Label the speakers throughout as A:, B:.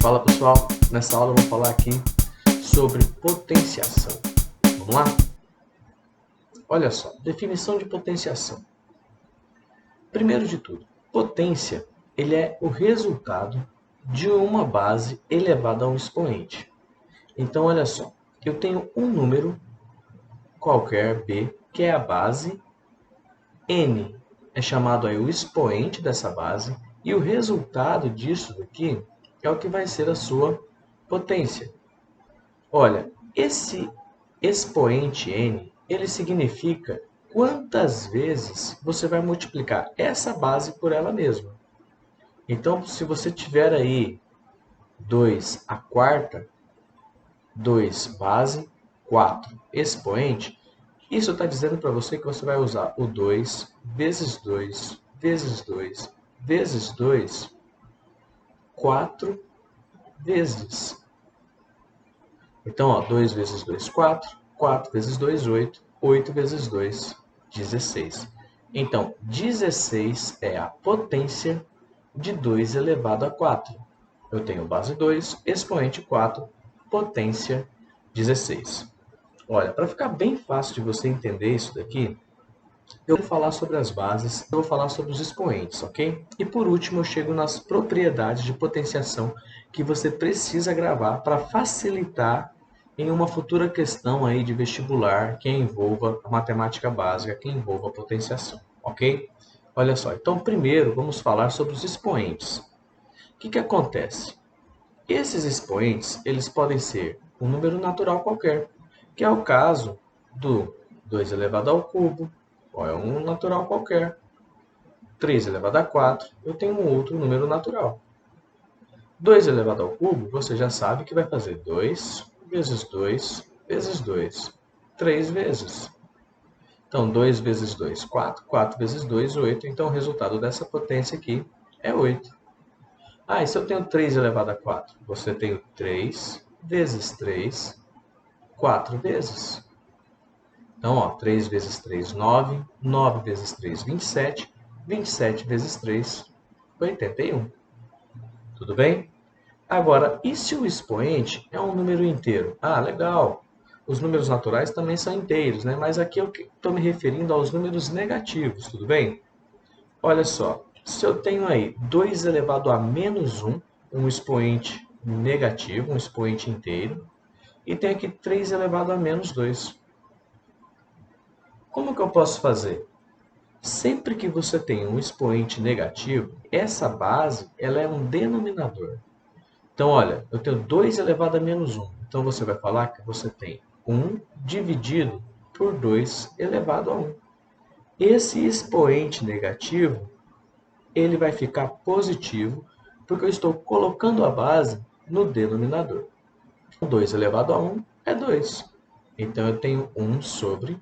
A: Fala pessoal, nessa aula eu vou falar aqui sobre potenciação. Vamos lá? Olha só, definição de potenciação. Primeiro de tudo, potência ele é o resultado de uma base elevada a um expoente. Então olha só, eu tenho um número qualquer b, que é a base, n é chamado aí o expoente dessa base, e o resultado disso daqui é o que vai ser a sua potência. Olha, esse expoente n, ele significa quantas vezes você vai multiplicar essa base por ela mesma. Então, se você tiver aí 2 a quarta, 2 base, 4 expoente, isso está dizendo para você que você vai usar o 2 vezes 2 vezes 2 vezes 2 4 vezes. Então, ó, 2 vezes 2, 4. 4 vezes 2, 8. 8 vezes 2, 16. Então, 16 é a potência de 2 elevado a 4. Eu tenho base 2, expoente 4, potência 16. Olha, para ficar bem fácil de você entender isso daqui, eu vou falar sobre as bases, eu vou falar sobre os expoentes, ok? E por último, eu chego nas propriedades de potenciação que você precisa gravar para facilitar em uma futura questão aí de vestibular que envolva a matemática básica, que envolva a potenciação, ok? Olha só, então primeiro vamos falar sobre os expoentes. O que acontece? Esses expoentes, eles podem ser um número natural qualquer, que é o caso do 2 elevado ao cubo, ou é um natural qualquer. 3 elevado a 4, eu tenho um outro número natural. 2 elevado ao cubo, você já sabe que vai fazer 2 vezes 2 vezes 2, 3 vezes. Então, 2 vezes 2, 4, 4 vezes 2, 8. Então, o resultado dessa potência aqui é 8. Ah, e se eu tenho 3 elevado a 4? Você tem 3 vezes 3, 4 vezes. Então, ó, 3 vezes 3, 9. 9 vezes 3, 27. 27 vezes 3, 81. Tudo bem? Agora, e se o expoente é um número inteiro? Ah, legal. Os números naturais também são inteiros, né? Mas aqui eu estou me referindo aos números negativos, tudo bem? Olha só, se eu tenho aí 2 elevado a menos 1, um expoente negativo, um expoente inteiro, e tenho aqui 3 elevado a menos 2. Como que eu posso fazer? Sempre que você tem um expoente negativo, essa base ela é um denominador. Então, olha, eu tenho 2 elevado a menos 1. Então, você vai falar que você tem 1 dividido por 2 elevado a 1. Esse expoente negativo, ele vai ficar positivo, porque eu estou colocando a base no denominador. 2 elevado a 1 é 2. Então, eu tenho 1 sobre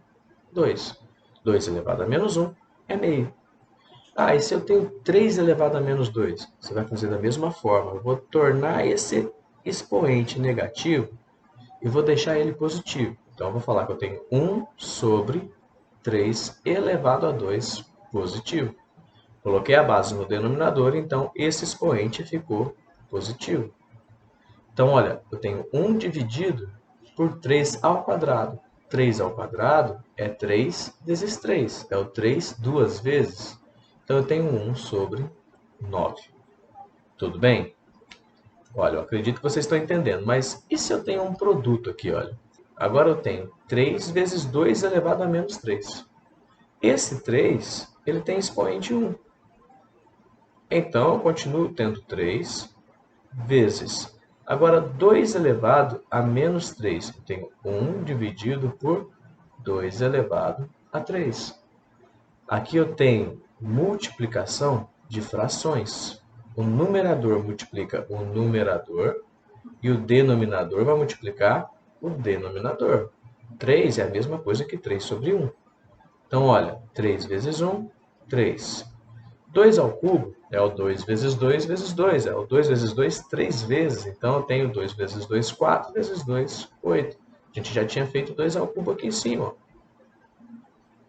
A: 2. 2 elevado a menos 1 é meio. Ah, e se eu tenho 3 elevado a menos 2? Você vai fazer da mesma forma. Eu vou tornar esse expoente negativo e vou deixar ele positivo. Então, eu vou falar que eu tenho 1 sobre 3 elevado a 2 positivo. Coloquei a base no denominador, então esse expoente ficou positivo. Então, olha, eu tenho 1 dividido por 3 ao quadrado. 3 ao quadrado é 3 vezes 3. É o 3 duas vezes. Então, eu tenho 1 sobre 9. Tudo bem? Olha, eu acredito que vocês estão entendendo. Mas e se eu tenho um produto aqui, olha? Agora eu tenho 3 vezes 2 elevado a menos 3. Esse 3, ele tem expoente 1. Então, eu continuo tendo 3 vezes. Agora, 2 elevado a menos 3. Eu tenho 1 dividido por 2 elevado a 3. Aqui eu tenho multiplicação de frações. O numerador multiplica o numerador e o denominador vai multiplicar o denominador. 3 é a mesma coisa que 3 sobre 1. Então, olha, 3 vezes 1, 3. 2 ao cubo é o 2 vezes 2 vezes 2. É o 2 vezes 2 3 vezes. Então, eu tenho 2 vezes 2, 4 vezes 2, 8. A gente já tinha feito 2 ao cubo aqui em cima.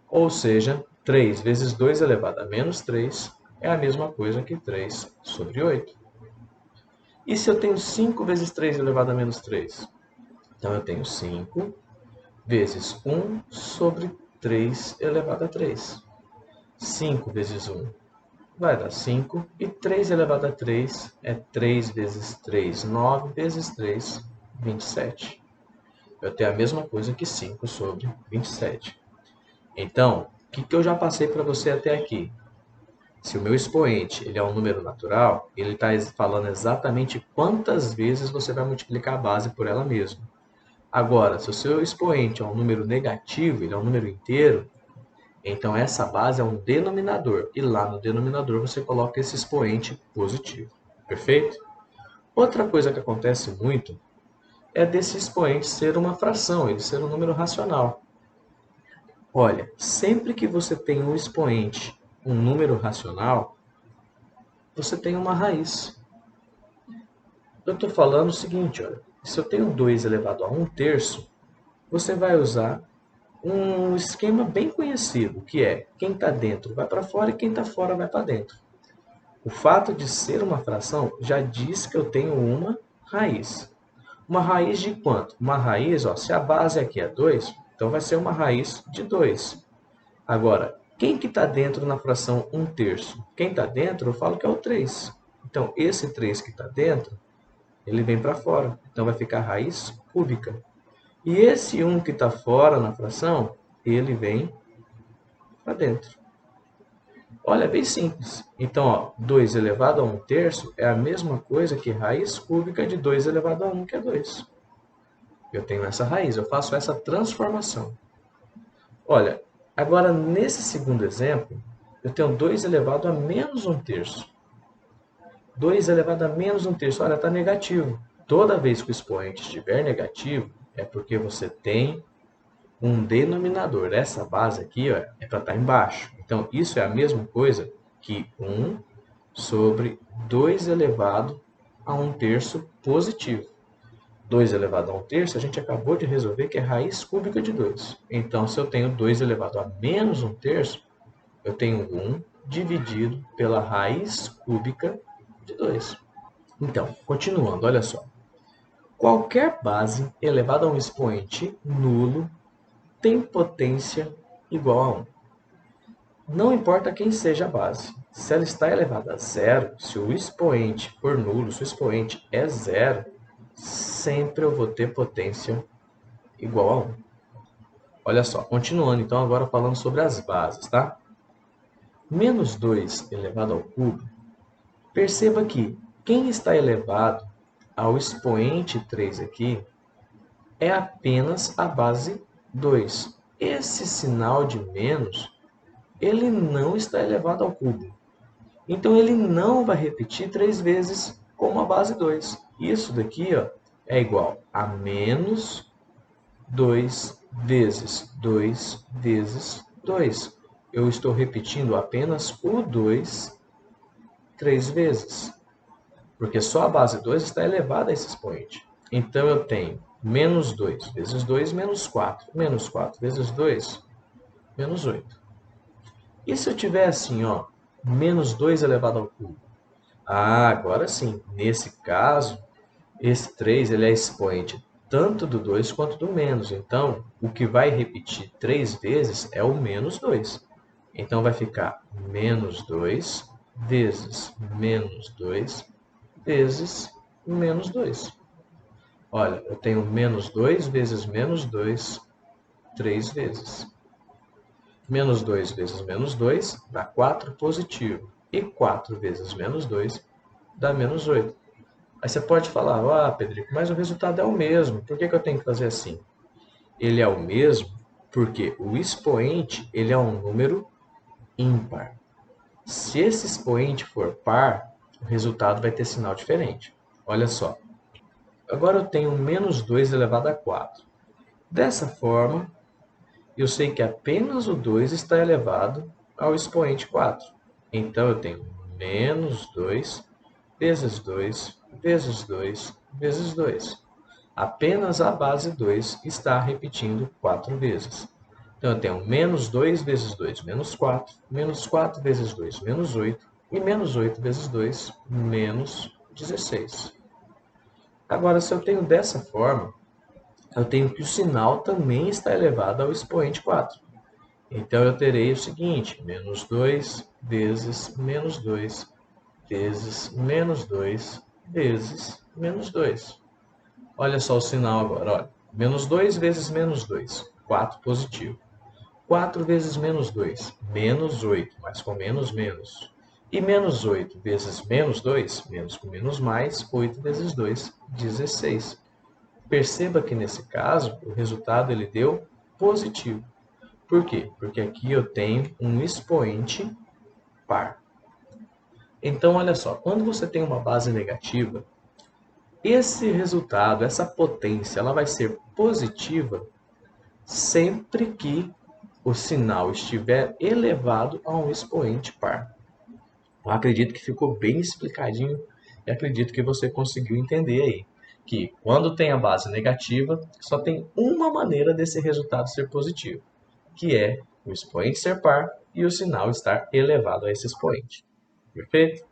A: Ou seja, 3 vezes 2 elevado a menos 3 é a mesma coisa que 3 sobre 8. E se eu tenho 5 vezes 3 elevado a menos 3? Então, eu tenho 5 vezes 1 sobre 3 elevado a 3. 5 vezes 1 vai dar 5. E 3 elevado a 3 é 3 vezes 3, 9 vezes 3, 27. Eu tenho a mesma coisa que 5 sobre 27. Então, o que eu já passei para você até aqui? Se o meu expoente ele é um número natural, ele está falando exatamente quantas vezes você vai multiplicar a base por ela mesma. Agora, se o seu expoente é um número negativo, ele é um número inteiro, então essa base é um denominador. E lá no denominador você coloca esse expoente positivo. Perfeito? Outra coisa que acontece muito é desse expoente ser uma fração, ele ser um número racional. Olha, sempre que você tem um expoente, um número racional, você tem uma raiz. Eu estou falando o seguinte, olha, se eu tenho 2 elevado a 1/3, você vai usar um esquema bem conhecido, que é quem está dentro vai para fora e quem está fora vai para dentro. O fato de ser uma fração já diz que eu tenho uma raiz. Uma raiz de quanto? Uma raiz, ó, se a base aqui é 2, então vai ser uma raiz de 2. Agora, quem que está dentro na fração 1/3? Quem está dentro, eu falo que é o 3. Então, esse 3 que está dentro, ele vem para fora. Então, vai ficar raiz cúbica. E esse 1 que está fora na fração, ele vem para dentro. Olha, é bem simples. Então, ó, 2 elevado a 1/3 é a mesma coisa que raiz cúbica de 2 elevado a 1, que é 2. Eu tenho essa raiz, eu faço essa transformação. Olha, agora nesse segundo exemplo, eu tenho 2 elevado a menos 1/3. 2 elevado a menos 1/3, olha, está negativo. Toda vez que o expoente estiver negativo, é porque você tem um denominador. Essa base aqui, ó, é para estar embaixo. Então, isso é a mesma coisa que 1 sobre 2 elevado a 1/3 positivo. 2 elevado a 1/3, a gente acabou de resolver que é raiz cúbica de 2. Então, se eu tenho 2 elevado a menos 1/3, eu tenho 1 dividido pela raiz cúbica de 2. Então, continuando, olha só. Qualquer base elevada a um expoente nulo tem potência igual a 1. Não importa quem seja a base. Se ela está elevada a zero, se o expoente for nulo, se o expoente é zero, sempre eu vou ter potência igual a 1. Olha só, continuando então agora falando sobre as bases, tá? Menos 2 elevado ao cubo, perceba que quem está elevado ao expoente 3 aqui é apenas a base 2. Esse sinal de menos, ele não está elevado ao cubo. Então, ele não vai repetir 3 vezes como a base 2. Isso daqui, ó, é igual a menos 2 vezes 2 vezes 2. Eu estou repetindo apenas o 2 3 vezes, porque só a base 2 está elevada a esse expoente. Então, eu tenho menos 2 vezes 2, menos 4. Menos 4 vezes 2, menos 8. E se eu tiver assim, ó, menos 2 elevado ao cubo? Ah, agora sim. Nesse caso, esse 3 ele é expoente tanto do 2 quanto do menos. Então, o que vai repetir 3 vezes é o menos 2. Então, vai ficar menos 2 vezes menos 2 vezes menos 2. Olha, eu tenho menos 2 vezes menos 2, 3 vezes. Menos 2 vezes menos 2 dá 4 positivo. E 4 vezes menos 2 dá menos 8. Aí você pode falar, ah, Pedrico, mas o resultado é o mesmo. Por que eu tenho que fazer assim? Ele é o mesmo porque o expoente ele é um número ímpar. Se esse expoente for par, o resultado vai ter sinal diferente. Olha só. Agora eu tenho menos 2 elevado a 4. Dessa forma, eu sei que apenas o 2 está elevado ao expoente 4. Então, eu tenho menos 2 vezes 2 vezes 2 vezes 2. Apenas a base 2 está repetindo 4 vezes. Então, eu tenho menos 2 vezes 2, menos 4. Menos 4 vezes 2, menos 8. E menos 8 vezes 2, menos 16. Agora, se eu tenho dessa forma, eu tenho que o sinal também está elevado ao expoente 4. Então, eu terei o seguinte, menos 2 vezes menos 2 vezes menos 2 vezes menos 2. Olha só o sinal agora, olha. Menos 2 vezes menos 2, 4 positivo. 4 vezes menos 2, menos 8, mas com menos menos. E menos 8 vezes menos 2, menos com menos mais, 8 vezes 2, 16. Perceba que nesse caso, o resultado ele deu positivo. Por quê? Porque aqui eu tenho um expoente par. Então, olha só, quando você tem uma base negativa, esse resultado, essa potência, ela vai ser positiva sempre que o sinal estiver elevado a um expoente par. Eu acredito que ficou bem explicadinho e acredito que você conseguiu entender aí que quando tem a base negativa, só tem uma maneira desse resultado ser positivo, que é o expoente ser par e o sinal estar elevado a esse expoente. Perfeito?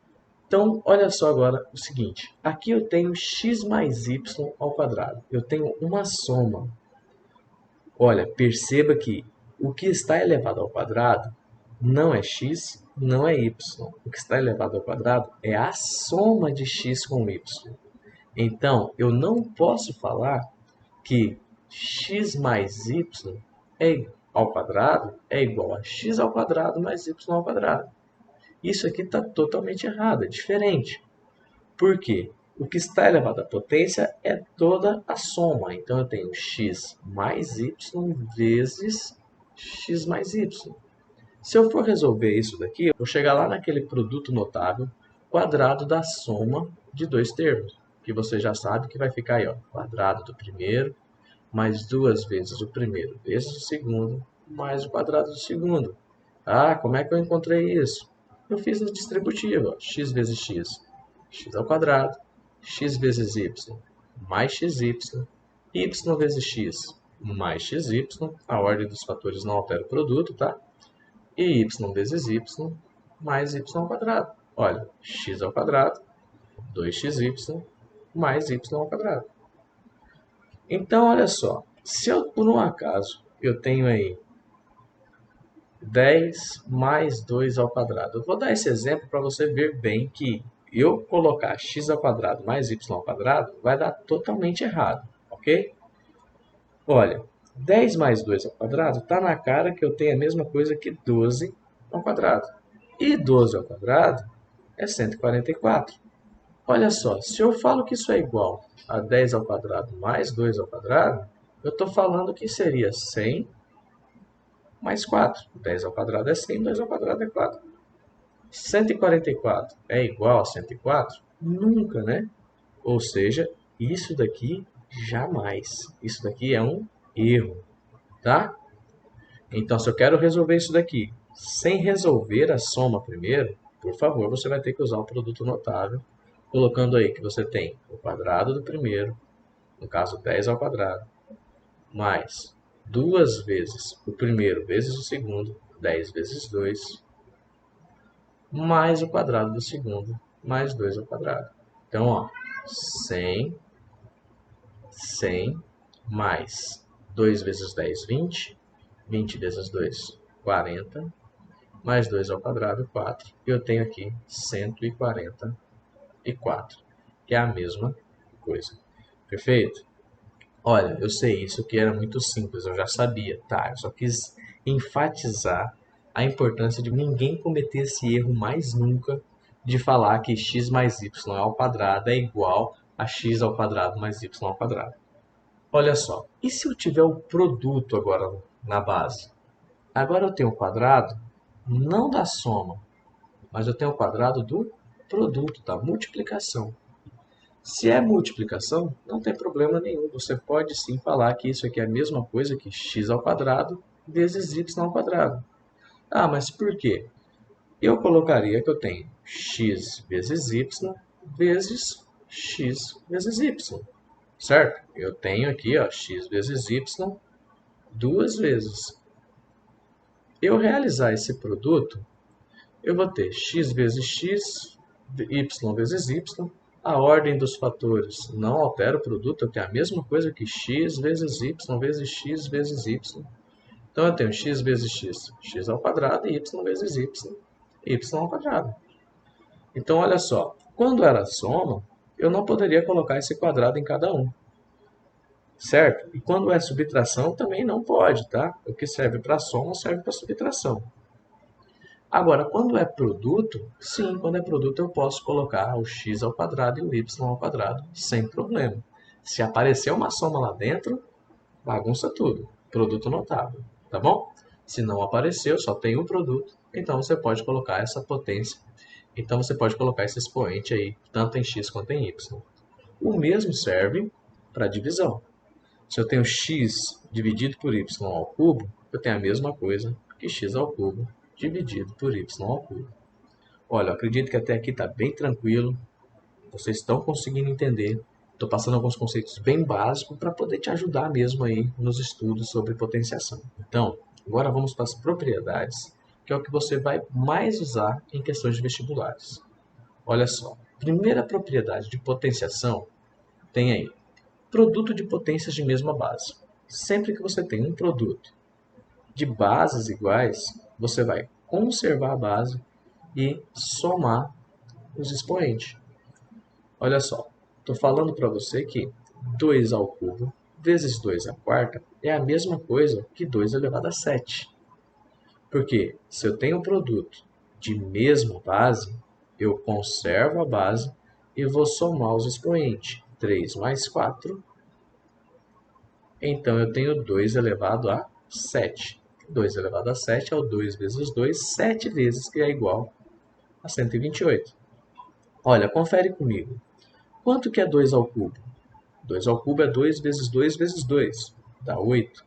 A: Então, olha só agora o seguinte. Aqui eu tenho x mais y ao quadrado. Eu tenho uma soma. Olha, perceba que o que está elevado ao quadrado não é x, não é y. O que está elevado ao quadrado é a soma de x com y. Então, eu não posso falar que x mais y ao quadrado é igual a x ao quadrado mais y ao quadrado. Isso aqui está totalmente errado, é diferente. Por quê? O que está elevado à potência é toda a soma. Então, eu tenho x mais y vezes x mais y. Se eu for resolver isso daqui, eu vou chegar lá naquele produto notável quadrado da soma de dois termos, que você já sabe que vai ficar aí, ó, quadrado do primeiro mais duas vezes o primeiro vezes o segundo mais o quadrado do segundo. Ah, como é que eu encontrei isso? Eu fiz a distributiva, ó, x vezes x, x ao quadrado, x vezes y, mais xy, y vezes x, mais xy, a ordem dos fatores não altera o produto, tá? E y vezes y, mais y ao quadrado. Olha, x ao quadrado, 2xy, mais y ao quadrado. Então, olha só, se eu, por um acaso, eu tenho aí 10 mais 2 ao quadrado. Eu vou dar esse exemplo para você ver bem que eu colocar x ao quadrado mais y ao quadrado vai dar totalmente errado, ok? Olha, 10 mais 2 ao quadrado está na cara que eu tenho a mesma coisa que 12 ao quadrado. E 12 ao quadrado é 144. Olha só, se eu falo que isso é igual a 10 ao quadrado mais 2 ao quadrado, eu estou falando que seria 100 mais 4. 10 ao quadrado é 100, 2 ao quadrado é 4. 144 é igual a 104? Nunca, né? Ou seja, isso daqui jamais. Isso daqui é um erro, tá? Então, se eu quero resolver isso daqui sem resolver a soma primeiro, por favor, você vai ter que usar o produto notável, colocando aí que você tem o quadrado do primeiro, no caso 10 ao quadrado, mais duas vezes o primeiro vezes o segundo, 10 vezes 2, mais o quadrado do segundo, mais 2 ao quadrado. Então, ó, 100, 100, mais 2 vezes 10, 20, 20 vezes 2, 40, mais 2 ao quadrado, 4. E eu tenho aqui 144, que é a mesma coisa. Perfeito? Olha, eu sei, isso aqui era muito simples, eu já sabia, tá? Eu só quis enfatizar a importância de ninguém cometer esse erro mais nunca de falar que x mais y ao quadrado é igual a x ao quadrado mais y ao quadrado. Olha só, e se eu tiver o produto agora na base? Agora eu tenho o quadrado não da soma, mas eu tenho o quadrado do produto, da multiplicação. Se é multiplicação, não tem problema nenhum. Você pode sim falar que isso aqui é a mesma coisa que x ao quadrado vezes y ao quadrado. Ah, mas por quê? Eu colocaria que eu tenho x vezes y vezes x vezes y, certo? Eu tenho aqui, ó, x vezes y duas vezes. Eu realizar esse produto, eu vou ter x vezes x, y vezes y, A ordem dos fatores não altera o produto, eu tenho a mesma coisa que x vezes y vezes x vezes y. Então eu tenho x vezes x, x ao quadrado, e y vezes y, y ao quadrado. Então olha só, quando era soma, eu não poderia colocar esse quadrado em cada um, certo? E quando é subtração, também não pode, tá? O que serve para soma serve para subtração. Agora, quando é produto, sim, quando é produto eu posso colocar o x ao quadrado e o y ao quadrado sem problema. Se aparecer uma soma lá dentro, bagunça tudo. Produto notável, tá bom? Se não apareceu, só tem um produto, então você pode colocar essa potência. Então você pode colocar esse expoente aí, tanto em x quanto em y. O mesmo serve para divisão. Se eu tenho x dividido por y ao cubo, eu tenho a mesma coisa que x ao cubo dividido por y ao cubo. Olha, eu acredito que até aqui está bem tranquilo. Vocês estão conseguindo entender. Estou passando alguns conceitos bem básicos para poder te ajudar mesmo aí nos estudos sobre potenciação. Então, agora vamos para as propriedades, que é o que você vai mais usar em questões de vestibulares. Olha só, primeira propriedade de potenciação tem aí, produto de potências de mesma base. Sempre que você tem um produto de bases iguais, você vai conservar a base e somar os expoentes. Olha só, estou falando para você que 2 ao cubo vezes 2 à quarta é a mesma coisa que 2 elevado a 7. Porque se eu tenho um produto de mesma base, eu conservo a base e vou somar os expoentes. 3 mais 4, então eu tenho 2 elevado a 7. 2 elevado a 7 é o 2 vezes 2, 7 vezes, que é igual a 128. Olha, confere comigo. Quanto que é 2 ao cubo? 2 ao cubo é 2 vezes 2 vezes 2, dá 8.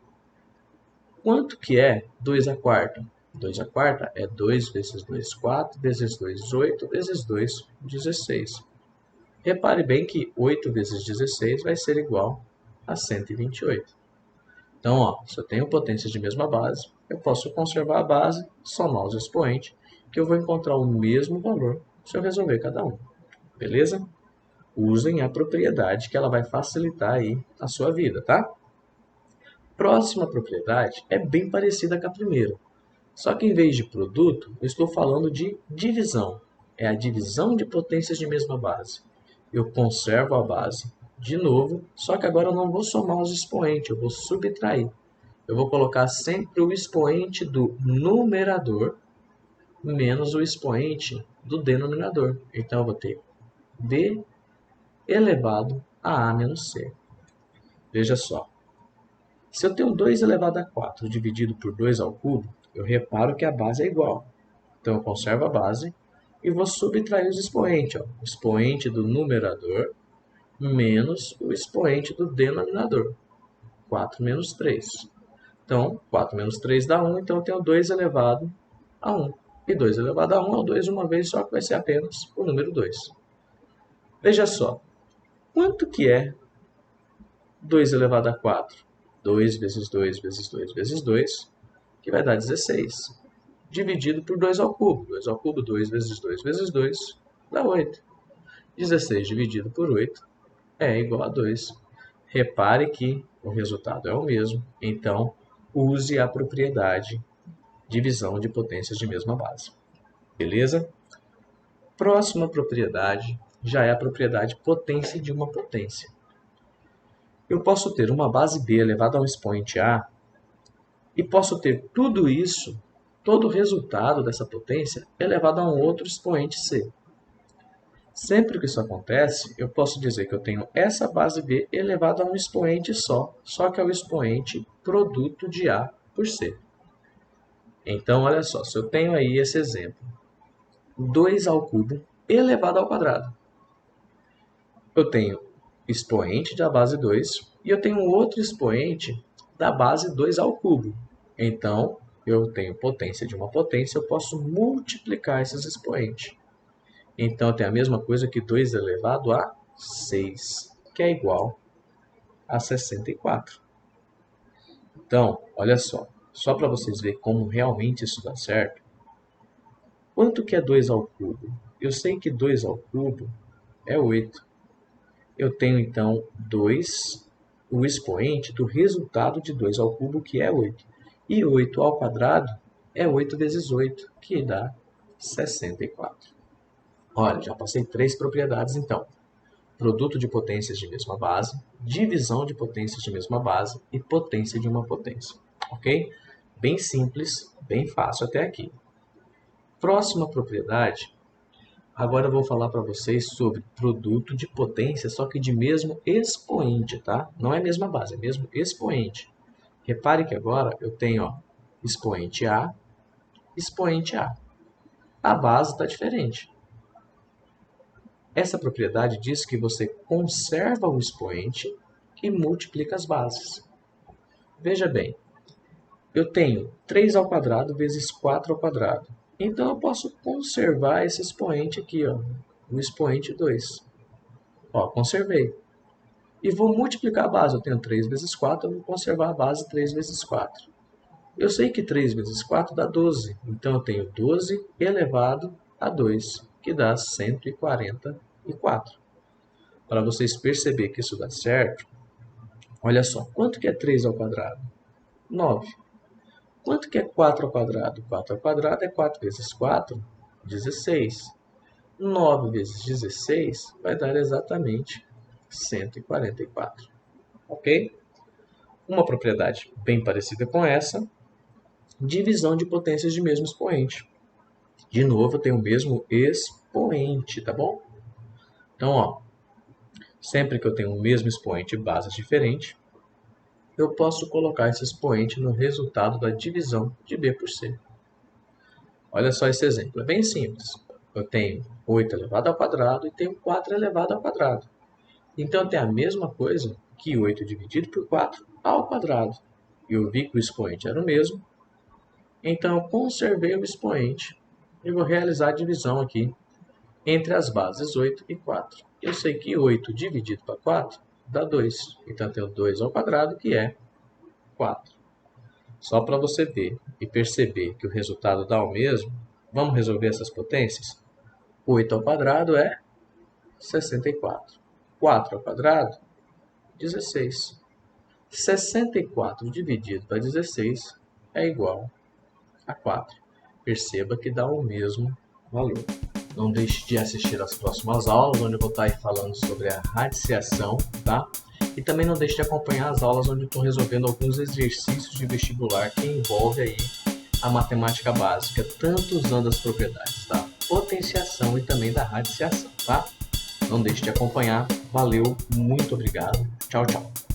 A: Quanto que é 2 à quarta? 2 à quarta é 2 vezes 2, 4, vezes 2, 8, vezes 2, 16. Repare bem que 8 vezes 16 vai ser igual a 128. Então, ó, se eu tenho potências de mesma base, eu posso conservar a base, somar os expoentes, que eu vou encontrar o mesmo valor se eu resolver cada um. Beleza? Usem a propriedade que ela vai facilitar aí a sua vida, tá? Próxima propriedade é bem parecida com a primeira. Só que em vez de produto, eu estou falando de divisão. É a divisão de potências de mesma base. Eu conservo a base de novo, só que agora eu não vou somar os expoentes, eu vou subtrair. Eu vou colocar sempre o expoente do numerador menos o expoente do denominador. Então eu vou ter b elevado a menos c. Veja só. Se eu tenho 2 elevado a 4 dividido por 2 ao cubo, eu reparo que a base é igual. Então eu conservo a base e vou subtrair os expoentes. Ó. O expoente do numerador menos o expoente do denominador. 4 menos 3. Então, 4 menos 3 dá 1, então eu tenho 2 elevado a 1. E 2 elevado a 1 é o 2 uma vez só, que vai ser apenas o número 2. Veja só, quanto que é 2 elevado a 4? 2 vezes 2 vezes 2 vezes 2, que vai dar 16. Dividido por 2 ao cubo. 2 ao cubo, 2 vezes 2 vezes 2, dá 8. 16 dividido por 8 é igual a 2. Repare que o resultado é o mesmo, então use a propriedade divisão de potências de mesma base. Beleza? Próxima propriedade já é a propriedade potência de uma potência. Eu posso ter uma base B elevada a um expoente A e posso ter tudo isso, todo o resultado dessa potência elevado a um outro expoente C. Sempre que isso acontece, eu posso dizer que eu tenho essa base B elevada a um expoente só que é o expoente produto de A por C. Então, olha só, se eu tenho aí esse exemplo, 2 ao cubo elevado ao quadrado. Eu tenho expoente da base 2 e eu tenho outro expoente da base 2 ao cubo. Então, eu tenho potência de uma potência, eu posso multiplicar esses expoentes. Então, eu tenho a mesma coisa que 2 elevado a 6, que é igual a 64. Então, olha só para vocês verem como realmente isso dá certo. Quanto que é 2 ao cubo? Eu sei que 2 ao cubo é 8. eu tenho então 2, o expoente do resultado de 2 ao cubo, que é 8. E 8 ao quadrado é 8 vezes 8, que dá 64. Olha, já passei 3 propriedades então. Produto de potências de mesma base, divisão de potências de mesma base e potência de uma potência. Ok? Bem simples, bem fácil até aqui. Próxima propriedade, agora eu vou falar para vocês sobre produto de potência, só que de mesmo expoente, tá? Não é mesma base, é mesmo expoente. Repare que agora eu tenho expoente A, expoente A. A base está diferente. Essa propriedade diz que você conserva o expoente e multiplica as bases. Veja bem, eu tenho 3 ao quadrado vezes 4 ao quadrado. Então eu posso conservar esse expoente aqui, o expoente 2. Conservei. E vou multiplicar a base. Eu tenho 3 vezes 4, eu vou conservar a base 3 vezes 4. Eu sei que 3 vezes 4 dá 12. Então eu tenho 12 elevado a 2, que dá 144. Para vocês perceberem que isso dá certo, olha só, quanto que é 3 ao quadrado? 9. Quanto que é 4 ao quadrado? 4 ao quadrado é 4 vezes 4, 16. 9 vezes 16 vai dar exatamente 144. Ok? Uma propriedade bem parecida com essa, divisão de potências de mesmo expoente. De novo, eu tenho o mesmo expoente, tá bom? Então, sempre que eu tenho o mesmo expoente e bases diferentes, eu posso colocar esse expoente no resultado da divisão de B por C. Olha só esse exemplo, é bem simples. Eu tenho 8 elevado ao quadrado e tenho 4 elevado ao quadrado. Então, eu tenho a mesma coisa que 8 dividido por 4 ao quadrado. Eu vi que o expoente era o mesmo, então eu conservei o expoente e vou realizar a divisão aqui entre as bases 8 e 4. Eu sei que 8 dividido por 4 dá 2. Então, eu tenho 2 ao quadrado, que é 4. Só para você ver e perceber que o resultado dá o mesmo, vamos resolver essas potências? 8 ao quadrado é 64. 4 ao quadrado, 16. 64 dividido por 16 é igual a 4. Perceba que dá o mesmo valor. Não deixe de assistir às próximas aulas, onde eu vou estar aí falando sobre a radiciação, tá? E também não deixe de acompanhar as aulas onde eu estou resolvendo alguns exercícios de vestibular que envolvem aí a matemática básica, tanto usando as propriedades da potenciação e também da radiciação, tá? Não deixe de acompanhar. Valeu, muito obrigado. Tchau, tchau.